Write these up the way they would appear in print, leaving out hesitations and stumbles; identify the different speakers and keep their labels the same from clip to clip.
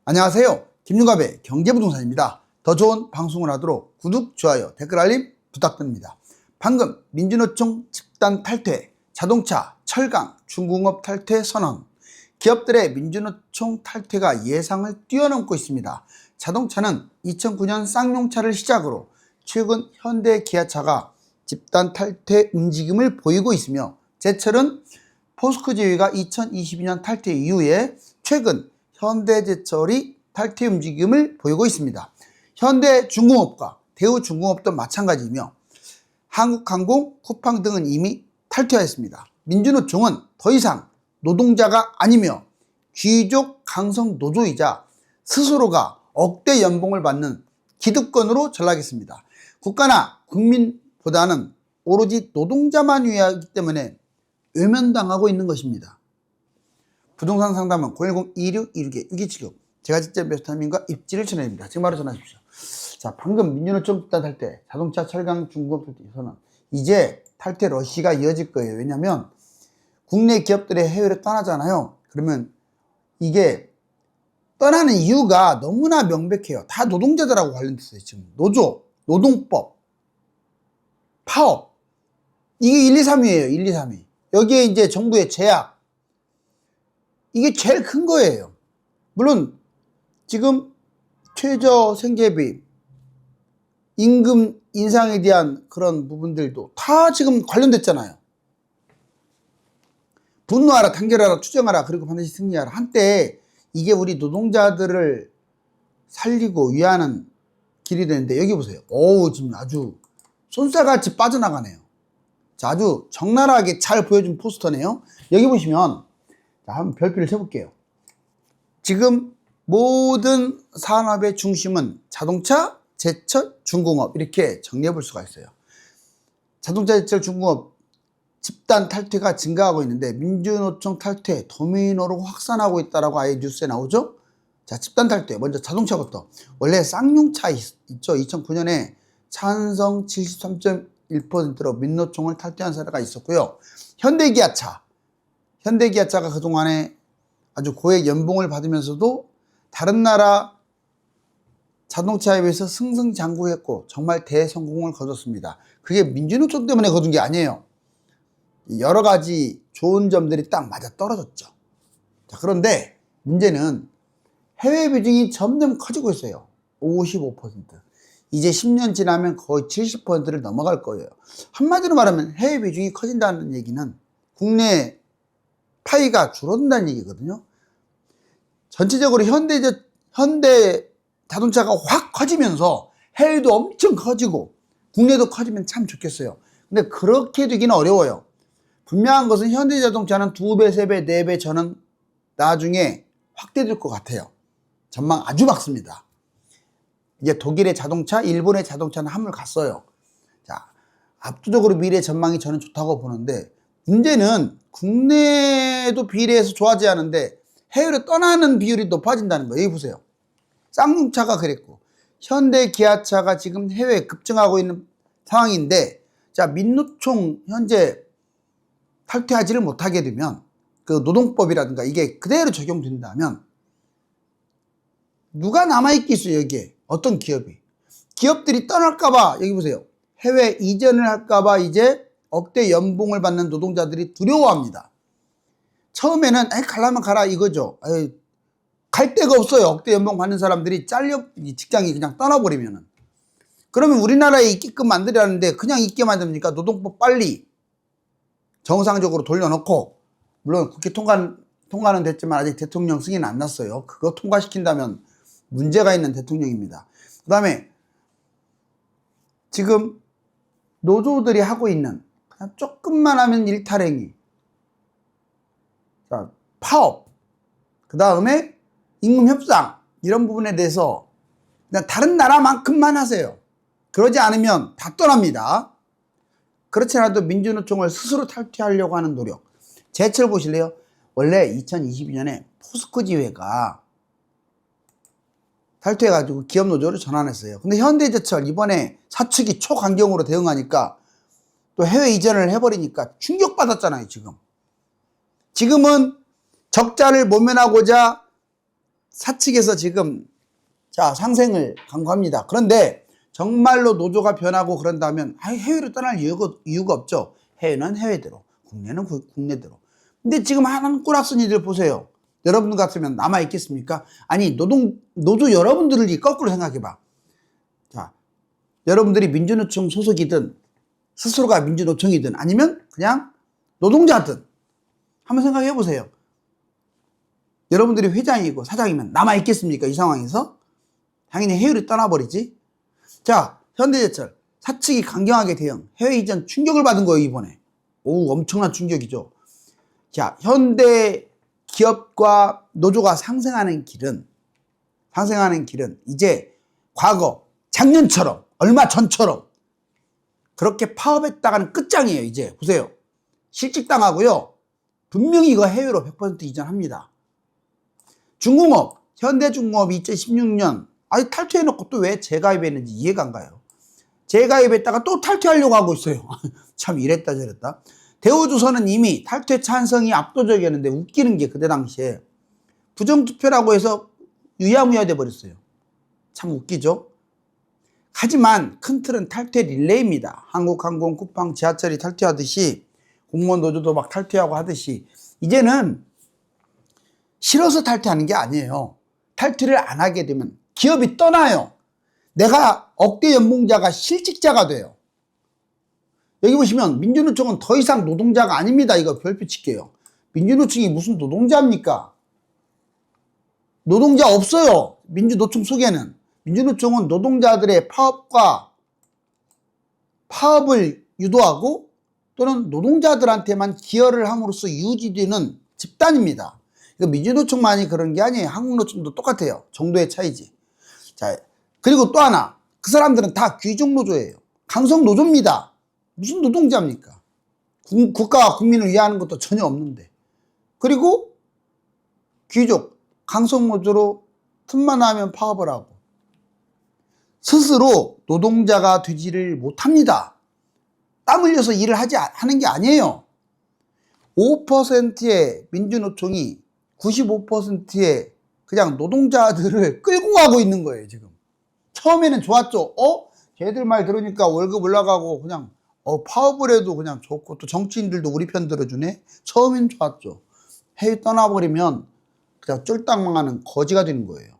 Speaker 1: 안녕하세요. 김유갑의 경제부동산입니다. 더 좋은 방송을 하도록 구독, 좋아요, 댓글 알림 부탁드립니다. 방금 민주노총 집단 탈퇴, 자동차, 철강, 중공업 탈퇴 선언, 기업들의 민주노총 탈퇴가 예상을 뛰어넘고 있습니다. 자동차는 2009년 쌍용차를 시작으로 최근 현대 기아차가 집단 탈퇴 움직임을 보이고 있으며, 제철은 포스코지휘가 2022년 탈퇴 이후에 최근 현대제철이 탈퇴 움직임을 보이고 있습니다. 현대중공업과 대우중공업도 마찬가지이며 한국항공, 쿠팡 등은 이미 탈퇴하였습니다. 민주노총은 더 이상 노동자가 아니며 귀족 강성 노조이자 스스로가 억대 연봉을 받는 기득권으로 전락했습니다. 국가나 국민보다는 오로지 노동자만 위하기 때문에 외면당하고 있는 것입니다. 부동산 상담은 010-2616-6276 제가 직접 베스트타임과 입지를 전해드립니다. 지금 바로 전화하십시오. 자, 방금 민주노총 집단 탈퇴, 자동차, 철강, 중공업 탈퇴에서는 이제 탈퇴 러시가 이어질 거예요. 왜냐하면 국내 기업들의 해외로 떠나잖아요. 그러면 이게 떠나는 이유가 너무나 명백해요. 다 노동자들하고 관련됐어요. 지금 노조, 노동법, 파업, 이게 1, 2, 3위예요. 1, 2, 3위. 여기에 이제 정부의 제약, 이게 제일 큰 거예요. 물론 지금 최저 생계비, 임금 인상에 대한 그런 부분들도 다 지금 관련됐잖아요. 분노하라, 단결하라, 투쟁하라, 그리고 반드시 승리하라. 한때 이게 우리 노동자들을 살리고 위하는 길이 되는데, 여기 보세요. 오우, 지금 아주 쏜살같이 빠져나가네요. 자, 아주 적나라하게 잘 보여준 포스터네요. 여기 보시면, 자, 한번 별표를 쳐볼게요. 지금 모든 산업의 중심은 자동차, 제철, 중공업, 이렇게 정리해 볼 수가 있어요. 자동차, 제철, 중공업 집단 탈퇴가 증가하고 있는데, 민주노총 탈퇴 도미노로 확산하고 있다라고 아예 뉴스에 나오죠. 자, 집단 탈퇴, 먼저 자동차부터. 원래 쌍용차 있죠. 2009년에 찬성 73.1%로 민노총을 탈퇴한 사례가 있었고요. 현대기아차가 그동안에 아주 고액 연봉을 받으면서도 다른 나라 자동차에 비해서 승승장구했고 정말 대성공을 거뒀습니다. 그게 민주노총 때문에 거둔 게 아니에요. 여러 가지 좋은 점들이 딱 맞아 떨어졌죠. 자, 그런데 문제는 해외 비중이 점점 커지고 있어요. 55%. 이제 10년 지나면 거의 70%를 넘어갈 거예요. 한마디로 말하면 해외 비중이 커진다는 얘기는 국내 파이가 줄어든다는 얘기거든요. 전체적으로 현대 자동차가 확 커지면서 해외도 엄청 커지고 국내도 커지면 참 좋겠어요. 근데 그렇게 되기는 어려워요. 분명한 것은 현대 자동차는 2배, 3배, 4배 저는 나중에 확대될 것 같아요. 전망 아주 밝습니다. 이제 독일의 자동차, 일본의 자동차는 한물 갔어요. 자, 압도적으로 미래 전망이 저는 좋다고 보는데, 문제는 국내도 비례해서 좋아지지 않은데 해외로 떠나는 비율이 높아진다는 거예요. 여기 보세요. 쌍용차가 그랬고 현대 기아차가 지금 해외에 급증하고 있는 상황인데, 자, 민노총 현재 탈퇴하지를 못하게 되면 그 노동법이라든가 이게 그대로 적용된다면 누가 남아있겠어요. 여기에 어떤 기업들이 떠날까봐, 여기 보세요. 해외 이전을 할까봐 이제 억대 연봉을 받는 노동자들이 두려워합니다. 처음에는 가려면 가라 이거죠. 갈 데가 없어요. 억대 연봉 받는 사람들이 잘려, 직장이 그냥 떠나버리면은. 그러면 우리나라에 있게끔 만들려는데 그냥 있게 만듭니까? 노동법 빨리 정상적으로 돌려놓고, 물론 국회 통과는 됐지만 아직 대통령 승인 안 났어요. 그거 통과시킨다면 문제가 있는 대통령입니다. 그 다음에 지금 노조들이 하고 있는 그냥 조금만 하면 일탈행위, 자, 파업, 그 다음에 임금 협상, 이런 부분에 대해서 그냥 다른 나라만큼만 하세요. 그러지 않으면 다 떠납니다. 그렇지 않아도 민주노총을 스스로 탈퇴하려고 하는 노력. 제철 보실래요? 원래 2022년에 포스코지회가 탈퇴해가지고 기업노조를 전환했어요. 근데 현대제철 이번에 사측이 초강경으로 대응하니까 또 해외 이전을 해버리니까 충격받았잖아요. 지금은 적자를 모면하고자 사측에서 지금 자 상생을 강구합니다. 그런데 정말로 노조가 변하고 그런다면 해외로 떠날 이유가 없죠. 해외는 해외대로, 국내는 국내대로. 근데 지금 하는 꼬락선 이들 보세요. 여러분 같으면 남아있겠습니까? 아니 노조 여러분들이 거꾸로 생각해봐. 자, 여러분들이 민주노총 소속이든 스스로가 민주노총이든 아니면 그냥 노동자든 한번 생각해 보세요. 여러분들이 회장이고 사장이면 남아있겠습니까? 이 상황에서? 당연히 해외로 떠나버리지. 자, 현대제철 사측이 강경하게 대응, 해외 이전 충격을 받은 거예요 이번에. 오, 엄청난 충격이죠. 자, 현대 기업과 노조가 상생하는 길은 이제 과거 작년처럼 얼마 전처럼 그렇게 파업했다가는 끝장이에요. 이제 보세요. 실직당하고요. 분명히 이거 해외로 100% 이전합니다. 중공업, 현대중공업이 2016년 아니 탈퇴해놓고 또 왜 재가입했는지 이해가 안 가요. 재가입했다가 또 탈퇴하려고 하고 있어요. 참 이랬다 저랬다. 대우조선은 이미 탈퇴 찬성이 압도적이었는데 웃기는 게 그때 당시에 부정투표라고 해서 유야무야 돼버렸어요. 참 웃기죠. 하지만 큰 틀은 탈퇴 릴레이입니다. 한국항공, 쿠팡, 지하철이 탈퇴하듯이 공무원 노조도 막 탈퇴하고 하듯이 이제는 싫어서 탈퇴하는 게 아니에요. 탈퇴를 안 하게 되면 기업이 떠나요. 내가 억대 연봉자가 실직자가 돼요. 여기 보시면 민주노총은 더 이상 노동자가 아닙니다. 이거 별표 칠게요. 민주노총이 무슨 노동자입니까? 노동자 없어요. 민주노총 속에는. 민주노총은 노동자들의 파업을 유도하고 또는 노동자들한테만 기여를 함으로써 유지되는 집단입니다. 민주노총만이 그런 게 아니에요. 한국노총도 똑같아요. 정도의 차이지. 자, 그리고 또 하나. 그 사람들은 다 귀족노조예요. 강성노조입니다. 무슨 노동자입니까? 국가와 국민을 위하는 것도 전혀 없는데. 그리고 귀족, 강성노조로 틈만 나면 파업을 하고 스스로 노동자가 되지를 못합니다. 땀 흘려서 일을 하는 게 아니에요. 5%의 민주노총이 95%의 그냥 노동자들을 끌고 가고 있는 거예요, 지금. 처음에는 좋았죠. 걔들 말 들으니까 월급 올라가고 그냥 파업을 해도 그냥 좋고 또 정치인들도 우리 편 들어주네. 처음엔 좋았죠. 해외 떠나버리면 그냥 쫄딱 망하는 거지가 되는 거예요.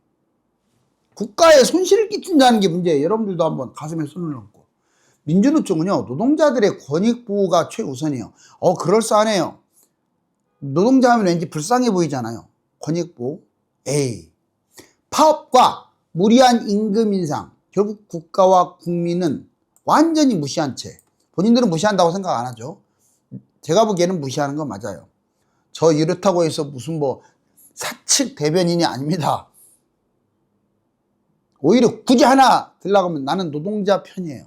Speaker 1: 국가에 손실을 끼친다는 게 문제예요. 여러분들도 한번 가슴에 손을 얹고. 민주노총은요, 노동자들의 권익 보호가 최우선이에요. 그럴싸하네요. 노동자 하면 왠지 불쌍해 보이잖아요. 권익 보호. 에이. 파업과 무리한 임금 인상. 결국 국가와 국민은 완전히 무시한 채. 본인들은 무시한다고 생각 안 하죠. 제가 보기에는 무시하는 건 맞아요. 저 이렇다고 해서 무슨 사측 대변인이 아닙니다. 오히려 굳이 하나 들라고 하면 나는 노동자 편이에요.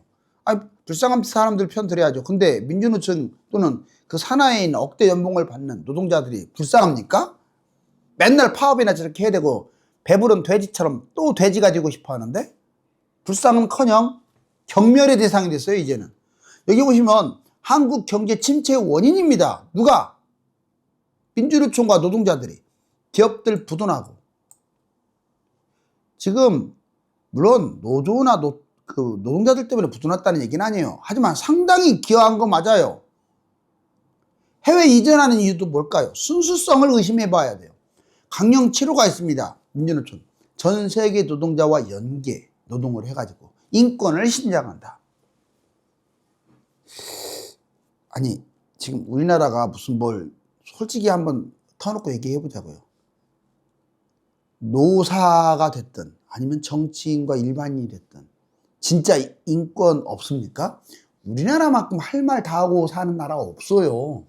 Speaker 1: 불쌍한 사람들 편 들어야죠. 근데 민주노총 또는 그 산하에 있는 억대 연봉을 받는 노동자들이 불쌍합니까? 맨날 파업이나 저렇게 해야 되고 배부른 돼지처럼 또 돼지가 되고 싶어 하는데 불쌍은커녕 경멸의 대상이 됐어요. 이제는. 여기 보시면 한국 경제 침체의 원인입니다. 누가? 민주노총과 노동자들이. 기업들 부도나고. 지금 물론 노조나 노동자들 때문에 부도났다는 얘기는 아니에요. 하지만 상당히 기여한 거 맞아요. 해외 이전하는 이유도 뭘까요? 순수성을 의심해 봐야 돼요. 강령 7호가 있습니다. 민주노총. 전 세계 노동자와 연계 노동을 해가지고 인권을 신장한다. 아니 지금 우리나라가 무슨 솔직히 한번 터놓고 얘기해 보자고요. 노사가 됐든 아니면 정치인과 일반인이 됐든 진짜 인권 없습니까? 우리나라만큼 할 말 다 하고 사는 나라가 없어요.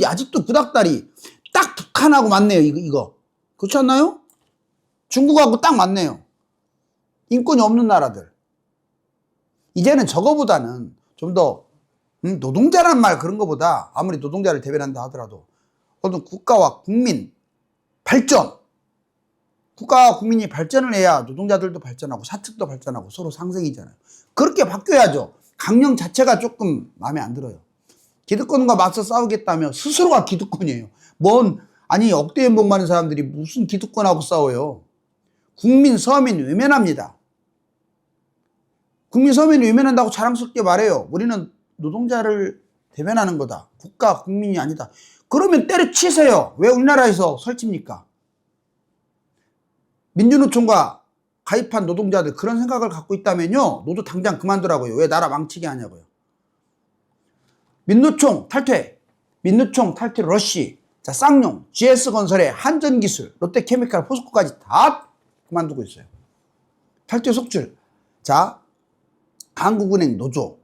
Speaker 1: 아직도 구닥다리 딱 북한하고 맞네요. 이거 그렇지 않나요? 중국하고 딱 맞네요. 인권이 없는 나라들. 이제는 저거보다는 좀 더 노동자란 말 그런 거보다 아무리 노동자를 대변한다 하더라도 어떤 국가와 국민 발전, 국가와 국민이 발전을 해야 노동자들도 발전하고 사측도 발전하고 서로 상생이잖아요. 그렇게 바뀌어야죠. 강령 자체가 조금 마음에 안 들어요. 기득권과 맞서 싸우겠다며 스스로가 기득권이에요. 아니 억대 연봉 많은 사람들이 무슨 기득권하고 싸워요. 국민 서민 외면합니다. 국민 서민이 외면한다고 자랑스럽게 말해요. 우리는 노동자를 대변하는 거다. 국가 국민이 아니다. 그러면 때려치세요. 왜 우리나라에서 설칩니까? 민주노총과 가입한 노동자들 그런 생각을 갖고 있다면요, 노조 당장 그만두라고요. 왜 나라 망치게 하냐고요. 민노총 탈퇴, 민노총 탈퇴 러쉬, 자 쌍용, GS건설의 한전기술, 롯데케미칼, 포스코까지 다 그만두고 있어요. 탈퇴 속출. 자 한국은행 노조,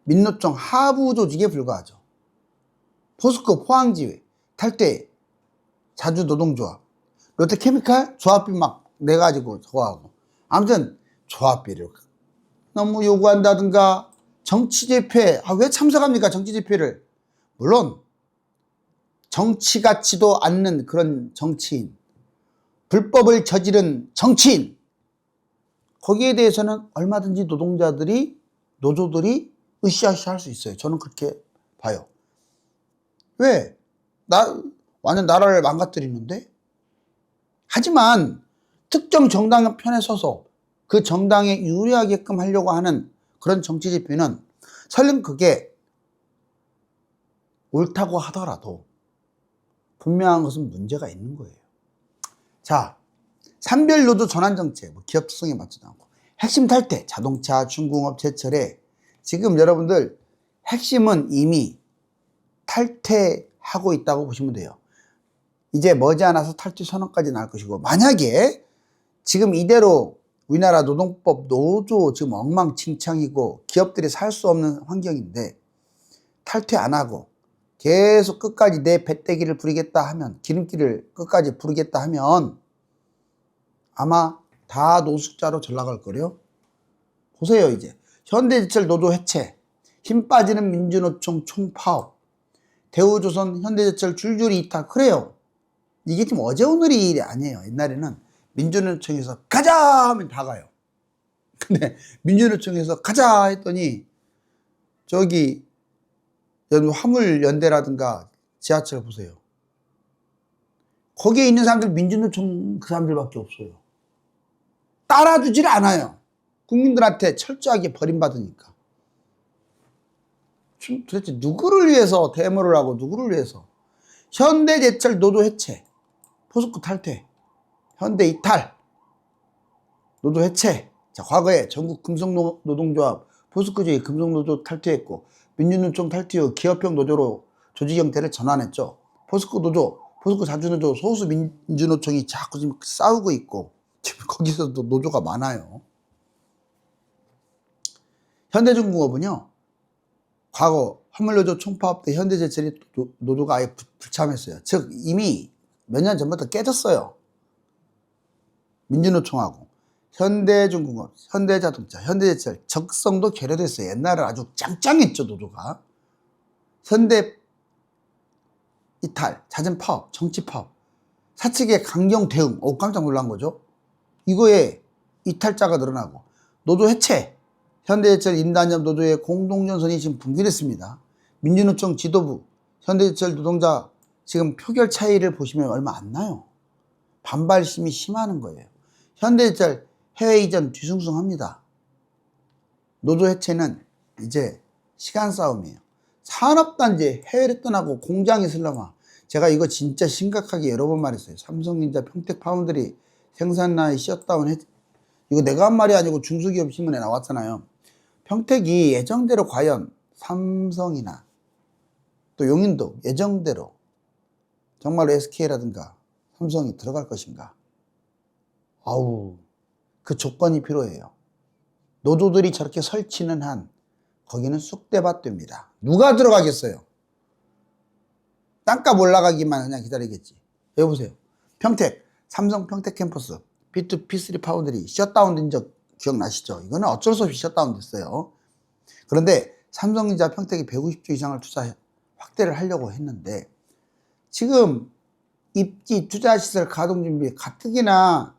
Speaker 1: 민노총 하부 조직에 불과하죠. 포스코 포항지회 탈퇴, 자주노동조합, 롯데케미칼 조합비 막 내가지고 저하고, 아무튼 조합비를 너무 요구한다든가, 정치집회, 왜 참석합니까 정치집회를. 물론 정치 같지도 않는 그런 정치인, 불법을 저지른 정치인, 거기에 대해서는 얼마든지 노조들이 으쌰으쌰 할 수 있어요. 저는 그렇게 봐요. 왜? 완전 나라를 망가뜨리는데? 하지만 특정 정당 편에 서서 그 정당에 유리하게끔 하려고 하는 그런 정치 집회는 설령 그게 옳다고 하더라도 분명한 것은 문제가 있는 거예요. 자, 산별노조 전환정책, 기업 특성에 맞지도 않고, 핵심 탈퇴, 자동차, 중공업, 제철에 지금 여러분들 핵심은 이미 탈퇴하고 있다고 보시면 돼요. 이제 머지않아서 탈퇴 선언까지 나올 것이고, 만약에 지금 이대로 우리나라 노동법 노조 지금 엉망진창이고 기업들이 살 수 없는 환경인데 탈퇴 안 하고 계속 끝까지 내 배때기를 부리겠다 하면, 기름기를 끝까지 부르겠다 하면 아마 다 노숙자로 전락할 거래요. 보세요. 이제 현대제철 노조 해체, 힘 빠지는 민주노총 총파업, 대우조선 현대제철 줄줄이 이탈. 그래요. 이게 지금 어제 오늘의 일이 아니에요. 옛날에는 민주노총에서 가자 하면 다 가요. 근데 민주노총에서 가자 했더니 저기 화물연대라든가 지하철 보세요. 거기에 있는 사람들 민주노총 그 사람들밖에 없어요. 따라주질 않아요. 국민들한테 철저하게 버림받으니까. 도대체 누구를 위해서 데모를 하고 누구를 위해서. 현대제철 노조 해체, 포스코 탈퇴, 현대 이탈, 노조 해체. 자, 과거에 전국 금속노동조합, 포스코주의 금속노조 탈퇴했고, 민주노총 탈퇴 후 기업형 노조로 조직 형태를 전환했죠. 포스코 노조, 포스코 자주노조, 소수 민주노총이 자꾸 지금 싸우고 있고, 지금 거기서도 노조가 많아요. 현대중공업은요, 과거 화물노조 총파업 때 현대제철이 노조가 아예 불참했어요. 즉 이미 몇 년 전부터 깨졌어요. 민주노총하고 현대중공업, 현대자동차, 현대제철 적성도 결여됐어요. 옛날에 아주 짱짱했죠 노조가. 현대 이탈, 잦은 파업, 정치 파업, 사측의 강경 대응, 깜짝 놀란 거죠. 이거에 이탈자가 늘어나고, 노조 해체, 현대제철 임단협 노조의 공동전선이 지금 붕괴됐습니다. 민주노총 지도부, 현대제철 노동자 지금 표결 차이를 보시면 얼마 안 나요. 반발심이 심하는 거예요. 현대제철 해외 이전 뒤숭숭합니다. 노조 해체는 이제 시간 싸움이에요. 산업단지 해외를 떠나고 공장이 슬럼화. 제가 이거 진짜 심각하게 여러 번 말했어요. 삼성전자, 평택파운드리 생산라인 셧다운 이거 내가 한 말이 아니고 중소기업 신문에 나왔잖아요. 평택이 예정대로 과연 삼성이나 또 용인도 예정대로 정말로 SK라든가 삼성이 들어갈 것인가. 아우, 그 조건이 필요해요. 노조들이 저렇게 설치는 한 거기는 쑥대밭 됩니다. 누가 들어가겠어요? 땅값 올라가기만 그냥 기다리겠지. 여기 보세요. 평택, 삼성 평택 캠퍼스 B2, B3 파운드리 셧다운 된 적 기억나시죠? 이거는 어쩔 수 없이 셧다운 됐어요. 그런데 삼성전자 평택이 150조 이상을 확대를 하려고 했는데, 지금 입지 투자시설 가동준비 가뜩이나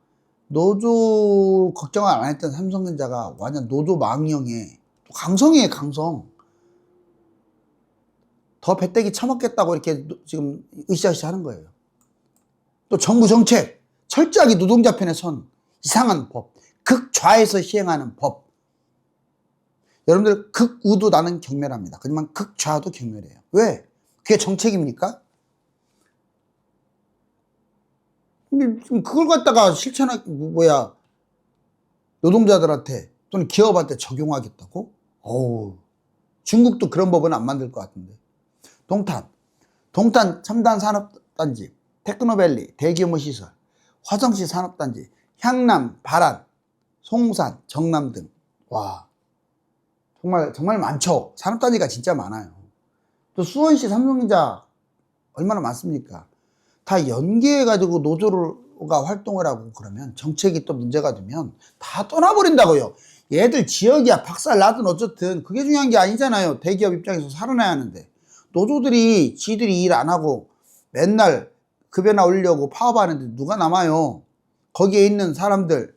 Speaker 1: 노조 걱정을 안 했던 삼성전자가 완전 노조 망령에, 강성이에요 강성. 더 배때기 처먹겠다고 이렇게 지금 으쌰으쌰 하는 거예요. 또 정부 정책, 철저하게 노동자 편에 선 이상한 법, 극좌에서 시행하는 법. 여러분들 극우도 나는 경멸합니다. 하지만 극좌도 경멸해요. 왜? 그게 정책입니까? 근데 지금 그걸 갖다가 노동자들한테 또는 기업한테 적용하겠다고? 어우, 중국도 그런 법은 안 만들 것 같은데. 동탄 첨단 산업단지, 테크노밸리 대규모 시설, 화성시 산업단지, 향남, 발안, 송산, 정남 등. 와, 정말 많죠. 산업단지가 진짜 많아요. 또 수원시 삼성전자 얼마나 많습니까? 다 연계해가지고 노조가 활동을 하고 그러면 정책이 또 문제가 되면 다 떠나버린다고요. 얘들 지역이야 박살 나든 어쨌든 그게 중요한 게 아니잖아요. 대기업 입장에서 살아나야 하는데 노조들이 지들이 일 안 하고 맨날 급여나 올리려고 파업하는데 누가 남아요. 거기에 있는 사람들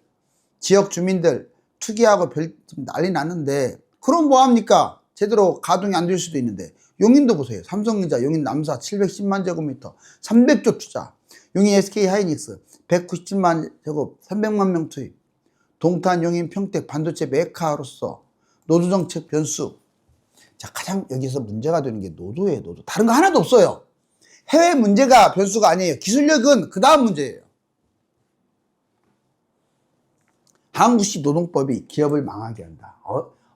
Speaker 1: 지역 주민들 투기하고 난리 났는데 그럼 뭐합니까? 제대로 가동이 안 될 수도 있는데 용인도 보세요. 삼성전자 용인 남사 710만 제곱미터 300조 투자, 용인 SK 하이닉스 197만 제곱 300만 명 투입, 동탄 용인 평택 반도체 메카로서 노조정책 변수. 자, 가장 여기서 문제가 되는 게 노조예요. 노조. 다른 거 하나도 없어요. 해외 문제가 변수가 아니에요. 기술력은 그 다음 문제예요. 한국식 노동법이 기업을 망하게 한다.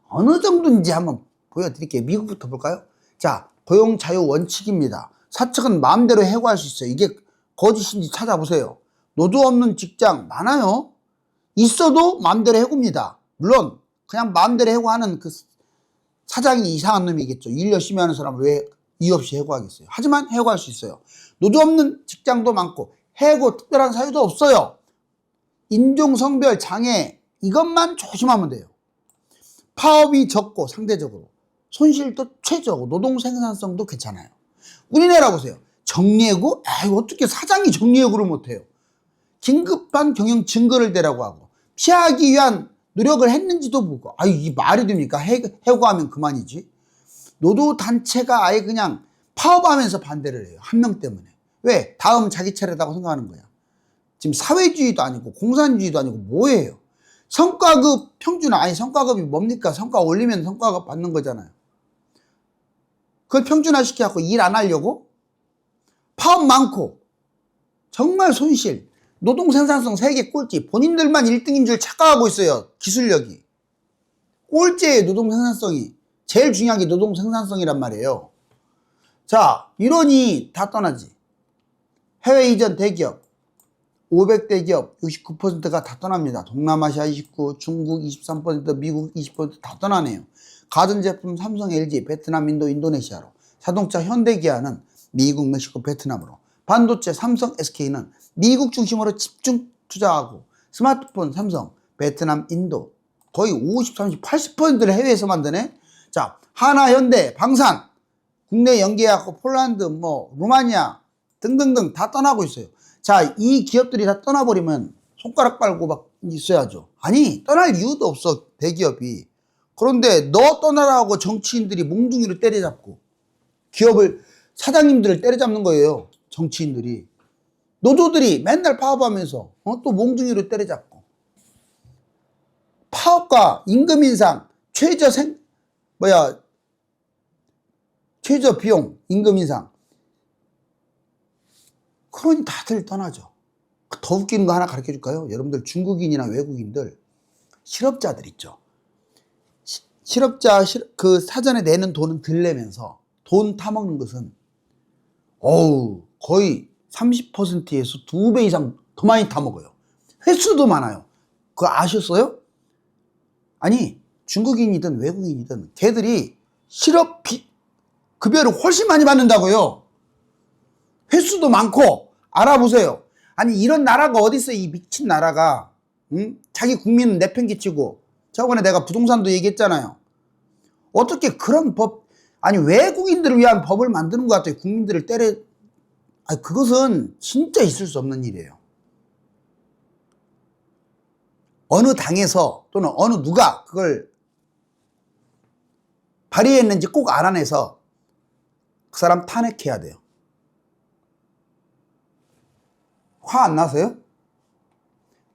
Speaker 1: 어느 정도인지 한번 보여드릴게요. 미국부터 볼까요? 자, 고용 자유 원칙입니다. 사측은 마음대로 해고할 수 있어요. 이게 거짓인지 찾아보세요. 노조 없는 직장 많아요. 있어도 마음대로 해고입니다. 물론 그냥 마음대로 해고하는 그 사장이 이상한 놈이겠죠. 일 열심히 하는 사람을 왜 이유 없이 해고하겠어요. 하지만 해고할 수 있어요. 노조 없는 직장도 많고 해고 특별한 사유도 없어요. 인종, 성별, 장애 이것만 조심하면 돼요. 파업이 적고 상대적으로 손실도 최저고 노동 생산성도 괜찮아요. 우리나라 보세요. 정리해고? 어떻게 사장이 정리해고를 못해요. 긴급한 경영 증거를 대라고 하고 피하기 위한 노력을 했는지도 보고 이 말이 됩니까? 해고하면 그만이지. 노조단체가 아예 그냥 파업하면서 반대를 해요. 한 명 때문에. 왜? 다음 자기 차례라고 생각하는 거야. 지금 사회주의도 아니고 공산주의도 아니고 뭐예요? 성과급 평준 성과급이 뭡니까? 성과 올리면 성과급 받는 거잖아요. 그걸 평준화시켜갖고 일 안 하려고? 파업 많고 정말 손실. 노동 생산성 세계 꼴찌. 본인들만 1등인 줄 착각하고 있어요. 기술력이. 꼴찌예요. 노동 생산성이. 제일 중요한 게 노동 생산성이란 말이에요. 자, 이러니 다 떠나지. 해외 이전 대기업 500대 기업 69%가 다 떠납니다. 동남아시아 29, 중국 23%, 미국 20%다 떠나네요. 가전제품 삼성, LG, 베트남, 인도네시아로. 자동차 현대기아는 미국, 멕시코, 베트남으로. 반도체 삼성, SK는 미국 중심으로 집중 투자하고 스마트폰 삼성, 베트남, 인도 거의 50, 30, 80%를 해외에서 만드네. 자, 하나, 현대, 방산 국내 연계하고 폴란드, 루마니아 등등등 다 떠나고 있어요. 자, 이 기업들이 다 떠나버리면 손가락 빨고 막 있어야죠. 아니, 떠날 이유도 없어, 대기업이. 그런데 너 떠나라고 정치인들이 몽둥이로 때려잡고 기업을, 사장님들을 때려잡는 거예요. 정치인들이. 노조들이 맨날 파업하면서 또 몽둥이로 때려잡고. 파업과 임금 인상, 최저 비용, 임금 인상. 그러니 다들 떠나죠. 더 웃기는 거 하나 가르쳐 줄까요? 여러분들 중국인이나 외국인들 실업자들 있죠. 실업자 그 사전에 내는 돈은 덜 내면서 돈 타먹는 것은 거의 30%에서 2배 이상 더 많이 타먹어요. 횟수도 많아요. 그거 아셨어요? 아니, 중국인이든 외국인이든 걔들이 급여를 훨씬 많이 받는다고요. 횟수도 많고. 알아보세요. 아니, 이런 나라가 어딨어, 이 미친 나라가. 응? 자기 국민은 내팽개치고. 저번에 내가 부동산도 얘기했잖아요. 어떻게 그런 법, 아니 외국인들을 위한 법을 만드는 것 같아요. 국민들을 그것은 진짜 있을 수 없는 일이에요. 어느 당에서 또는 어느 누가 그걸 발의했는지 꼭 알아내서 그 사람 탄핵해야 돼요. 화 안 나세요?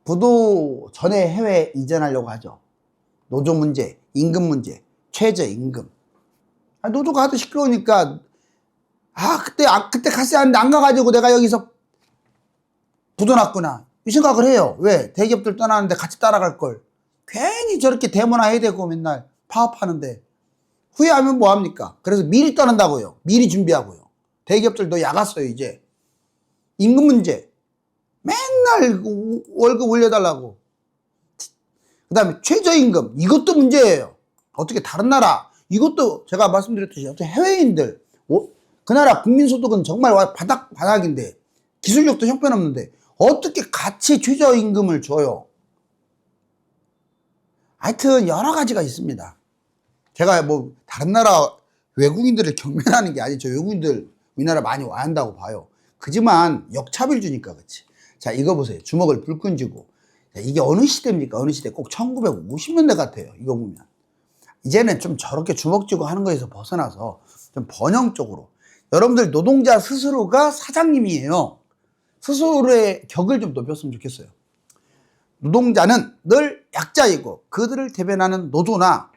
Speaker 1: 부도 전에 해외 이전하려고 하죠. 노조 문제, 임금 문제, 최저임금. 노조가 하도 시끄러우니까 그때 갔어야 하는데 안 가가지고 내가 여기서 부도 났구나 이 생각을 해요. 왜? 대기업들 떠나는데 같이 따라갈 걸. 괜히 저렇게 데모나 해야 되고 맨날 파업하는데 후회하면 뭐합니까? 그래서 미리 떠난다고요. 미리 준비하고요. 대기업들도 야갔어요. 이제 임금 문제 맨날 월급 올려달라고. 그 다음에 최저임금 이것도 문제예요. 어떻게 다른 나라 이것도 제가 말씀드렸듯이 어떻게 해외인들 그 나라 국민소득은 정말 바닥인데 기술력도 형편없는데 어떻게 같이 최저임금을 줘요? 하여튼 여러 가지가 있습니다. 제가 뭐 다른 나라 외국인들을 경멸하는 게 아니죠. 외국인들 우리나라 많이 와야 한다고 봐요. 그지만 역차별 주니까 그렇지. 자, 이거 보세요. 주먹을 불끈 쥐고. 자, 이게 어느 시대입니까? 어느 시대? 꼭 1950년대 같아요. 이거 보면. 이제는 좀 저렇게 주먹 쥐고 하는 거에서 벗어나서 좀 번영적으로. 여러분들 노동자 스스로가 사장님이에요. 스스로의 격을 좀 높였으면 좋겠어요. 노동자는 늘 약자이고 그들을 대변하는 노조나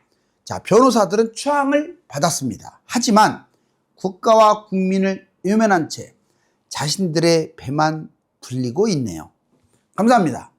Speaker 1: 변호사들은 추앙을 받았습니다. 하지만 국가와 국민을 외면한 채 자신들의 배만 불리고 있네요. 감사합니다.